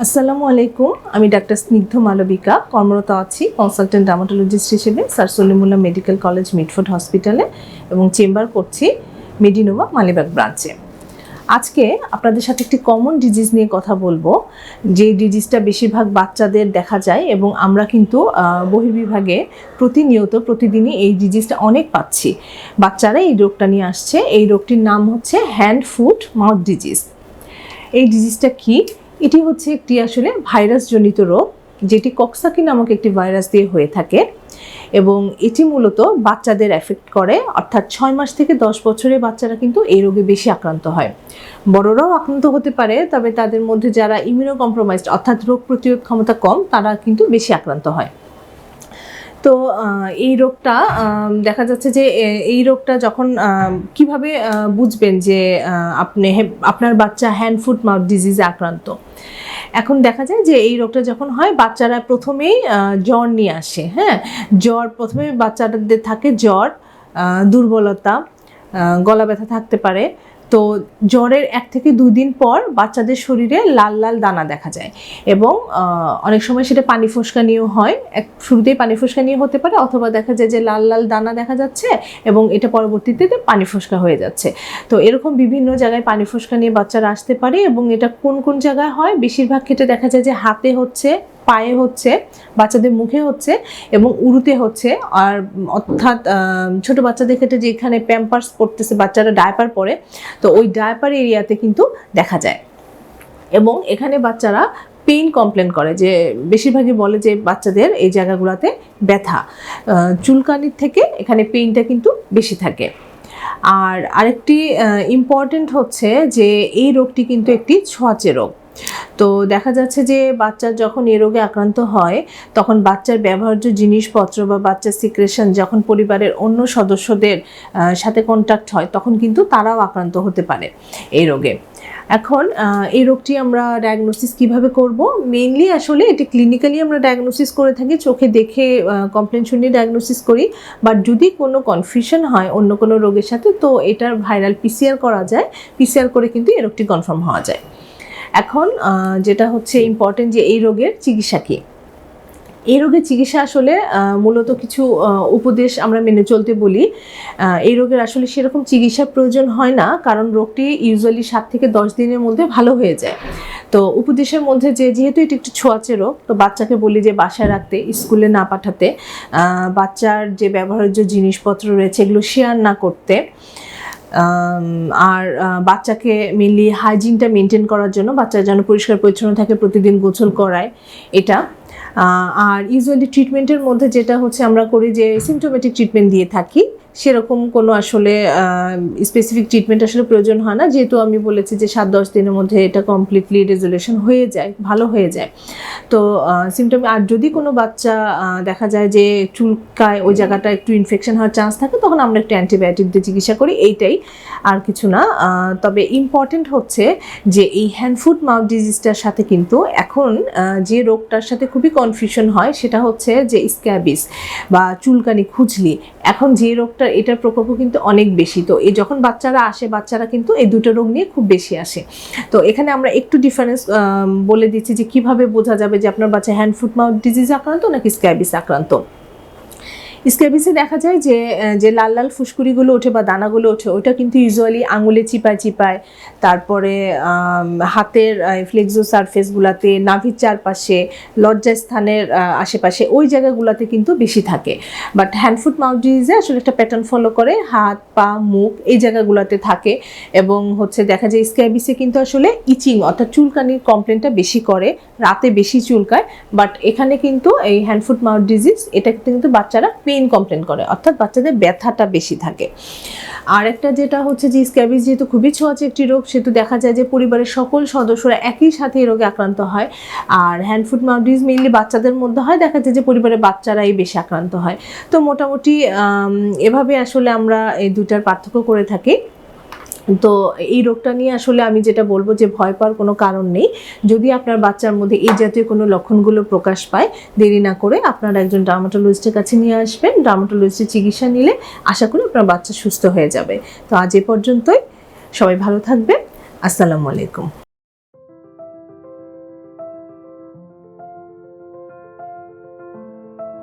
আসসালামু আলাইকুম। আমি ডাক্তার স্নিগ্ধ মালবিকা, কর্মরত আছি কনসালটেন্ট ডার্মাটোলজিস্ট হিসেবে sir Salimullah medical college Mitford হসপিটালে এবং চেম্বার করছি মেডিনোভা মালিবাগ ব্রাঞ্চে। আজকে আপনাদের সাথে একটি কমন ডিজিজ নিয়ে কথা বলবো, যে ডিজিজটা বেশিরভাগ বাচ্চাদের দেখা যায় এবং আমরা কিন্তু বহির্বিভাগে প্রতিদিনই এই ডিজিজটা অনেক পাচ্ছি। বাচ্চারা এই রোগটা নিয়ে আসছে। এই রোগটির নাম হচ্ছে হ্যান্ড ফুট মাউথ ডিজিজ। এই ডিজিজটা কি? এটি হচ্ছে একটি আসলে ভাইরাসজনিত রোগ, যেটি কক্সাকি নামক একটি ভাইরাস দিয়ে হয়ে থাকে এবং এটি মূলত বাচ্চাদের এফেক্ট করে, অর্থাৎ 6 মাস থেকে 10 বছরের বাচ্চারা কিন্তু এই রোগে বেশি আক্রান্ত হয়। বড়রাও আক্রান্ত হতে পারে, তবে তাদের মধ্যে যারা ইমিউনো কম্প্রোমাইজড অর্থাৎ রোগ প্রতিরোধ ক্ষমতা কম, তারা কিন্তু বেশি আক্রান্ত হয়। তো এই রোগটা দেখা যাচ্ছে যে এই রোগটা যখন কিভাবে বুঝবেন যে আপনার বাচ্চা হ্যান্ড ফুট মাউথ ডিজিজে আক্রান্ত। এখন দেখা যায় যে এই রোগটা যখন হয়, বাচ্চারা প্রথমেই জ্বর নিয়ে আসে। জ্বর প্রথমে বাচ্চাদের থাকে, জ্বর, দুর্বলতা, গলা ব্যথা থাকতে পারে। তো জ্বরের 1 থেকে 2 দিন পর বাচ্চাদের শরীরে লাল লাল দানা দেখা যায় এবং অনেক সময় সেটা পানি ফোসকা নিয়েও হয়। শুরুতেই পানি ফোসকা নিয়ে হতে পারে, অথবা দেখা যায় যে লাল লাল দানা দেখা যাচ্ছে এবং এটা পরবর্তীতে পানি ফোসকা হয়ে যাচ্ছে। তো এরকম বিভিন্ন জায়গায় পানি ফোসকা নিয়ে বাচ্চারা আসতে পারে এবং এটা কোন কোন জায়গায় হয়? বেশিরভাগ ক্ষেত্রে দেখা যায় যে হাতে হচ্ছে, পায়ে হচ্ছে, বাচ্চাদের মুখে হচ্ছে এবং উরুতে হচ্ছে। আর অর্থাৎ ছোট বাচ্চাদের ক্ষেত্রে যেখানে প্যাম্পার্স পড়তেছে, বাচ্চারা ডায়াপার পরে, তো ওই ডায়াপার এরিয়াতে কিন্তু দেখা যায়। এবং এখানে বাচ্চারা পেইন কমপ্লেন করে, যে বেশিরভাগই বলে যে বাচ্চাদের এই জায়গাগুলোতে ব্যথা, চুলকানির থেকে এখানে পেইনটা কিন্তু বেশি থাকে। আর আরেকটি ইম্পর্টেন্ট হচ্ছে যে এই রোগটি কিন্তু একটি ছোঁয়াচে রোগ। তো দেখা যাচ্ছে যে বাচ্চার যখন এই রোগে আক্রান্ত হয়, তখন বাচ্চার ব্যবহার্য জিনিসপত্র বা বাচ্চার সিক্রেশন যখন পরিবারের অন্য সদস্যদের সাথে কন্ট্যাক্ট হয়, তখন কিন্তু তারাও আক্রান্ত হতে পারে এই রোগে। এখন এই রোগটি আমরা ডায়াগনোসিস কিভাবে করব? মেইনলি আসলে এটি ক্লিনিক্যালি আমরা ডায়াগনোসিস করে থাকি, চোখে দেখে কমপ্লেন শুনে ডায়াগনোসিস করি। বাট যদি কোনো কনফিউশন হয় অন্য কোনো রোগের সাথে, তো এটার ভাইরাল পিসিআর করা যায়। পিসিআর করে কিন্তু এই রোগটি কনফার্ম হওয়া যায়। এখন যেটা হচ্ছে ইম্পর্টেন্ট, যে এই রোগের চিকিৎসা কী? এই রোগের চিকিৎসা আসলে মূলত কিছু উপদেশ আমরা মেনে চলতে বলি। এই রোগের আসলে সেরকম চিকিৎসার প্রয়োজন হয় না, কারণ রোগটি ইউজুয়ালি 7 থেকে 10 দিনের মধ্যে ভালো হয়ে যায়। তো উপদেশের মধ্যে যেহেতু এটি একটি ছোঁয়াচে রোগ, তো বাচ্চাকে বলি যে বাসায় রাখতে, স্কুলে না পাঠাতে, বাচ্চার যে ব্যবহার্য জিনিসপত্র রয়েছে এগুলো শেয়ার না করতে, আর বাচ্চাকে মেনলি হাইজিনটা মেনটেন করার জন্য, বাচ্চা যেন পরিষ্কার পরিচ্ছন্ন থাকে, প্রতিদিন গোসল করায় এটা। আর ইউজুয়ালি ট্রিটমেন্টের মধ্যে যেটা হচ্ছে আমরা করি যে সিমটোমেটিক ট্রিটমেন্ট দিয়ে থাকি। সেরকম কোনো আসলে স্পেসিফিক ট্রিটমেন্ট আসলে প্রয়োজন হয় না, যেহেতু আমি বলেছি যে 7-10 দিনের মধ্যে এটা কমপ্লিটলি রেজলিউশন হয়ে যায়, ভালো হয়ে যায়। তো সিমটম, আর যদি কোনো বাচ্চা দেখা যায় যে চুলকায়, ওই জায়গাটা একটু ইনফেকশন হওয়ার চান্স থাকে, তখন আমরা একটু অ্যান্টিবায়োটিক দিয়ে চিকিৎসা করি, এইটাই, আর কিছু না। তবে ইম্পর্টেন্ট হচ্ছে যে এই হ্যান্ড ফুট মাউথ ডিজিজটার সাথে কিন্তু এখন যে রোগটার সাথে খুবই কনফিউশন হয়, সেটা হচ্ছে যে স্ক্যাবিস বা চুলকানি, খুজলি। এখন যে রোগটা, এটার প্রকোপও কিন্তু অনেক বেশি। তো যখন বাচ্চারা আসে, বাচ্চারা কিন্তু এই দুটো রোগ নিয়ে খুব বেশি আসে। তো এখানে আমরা একটু ডিফারেন্স বলে দিচ্ছি যে কিভাবে বোঝা যাবে যে আপনার বাচ্চা হ্যান্ড ফুট মাউথ ডিজিজ আক্রান্ত নাকি স্ক্যাবিস আক্রান্ত। স্ক্যাবিসে দেখা যায় যে লাল লাল ফুসকুড়িগুলো ওঠে বা দানাগুলো ওঠে, ওটা কিন্তু ইউজুয়ালি আঙুলে চিপায়, তারপরে হাতের ফ্লেক্সো সারফেসগুলোতে, নাভির চারপাশে, লজ্জাস্থানের আশেপাশে, ওই জায়গাগুলোতে কিন্তু বেশি থাকে। বাট হ্যান্ড ফুট মাউথ ডিজিজে আসলে একটা প্যাটার্ন ফলো করে, হাত, পা, মুখ, এই জায়গাগুলোতে থাকে। এবং হচ্ছে দেখা যায় স্ক্যাবিসে কিন্তু আসলে ইচিং অর্থাৎ চুলকানির কমপ্লেনটা বেশি করে, রাতে বেশি চুলকায়। বাট এখানে কিন্তু এই হ্যান্ড ফুট মাউথ ডিজিজ, এটা কিন্তু বাচ্চারা পেইন কমপ্লেন করে, অর্থাৎ বাচ্চাদের ব্যথাটা বেশি থাকে। আর একটা যেটা হচ্ছে যে স্ক্যাবিস যেহেতু খুবই ছোঁয়াচে একটি রোগ, সেহেতু দেখা যায় যে পরিবারের সকল সদস্যরা একই সাথে এই রোগে আক্রান্ত হয়। আর hand foot mouth disease mainly বাচ্চাদের মধ্যে হয়, দেখা যায় যে পরিবারের বাচ্চারাই বেশি আক্রান্ত হয়। তো মোটামুটি এভাবে আসলে আমরা এই দুটার পার্থক্য করে থাকি। তো এই রোগটা নিয়ে আসলে আমি যেটা বলবো যে ভয় পাওয়ার কোনো কারণ নেই। যদি আপনার বাচ্চার মধ্যে এই জাতীয় কোনো লক্ষণগুলো প্রকাশ পায়, দেরি না করে আপনারা একজন ডার্মাটোলজিস্টের কাছে নিয়ে আসবেন। ডার্মাটোলজিস্টের চিকিৎসা নিলে আশা করি আপনার বাচ্চা সুস্থ হয়ে যাবে। তো আজ এ পর্যন্তই, সবাই ভালো থাকবেন। আসসালামু আলাইকুম।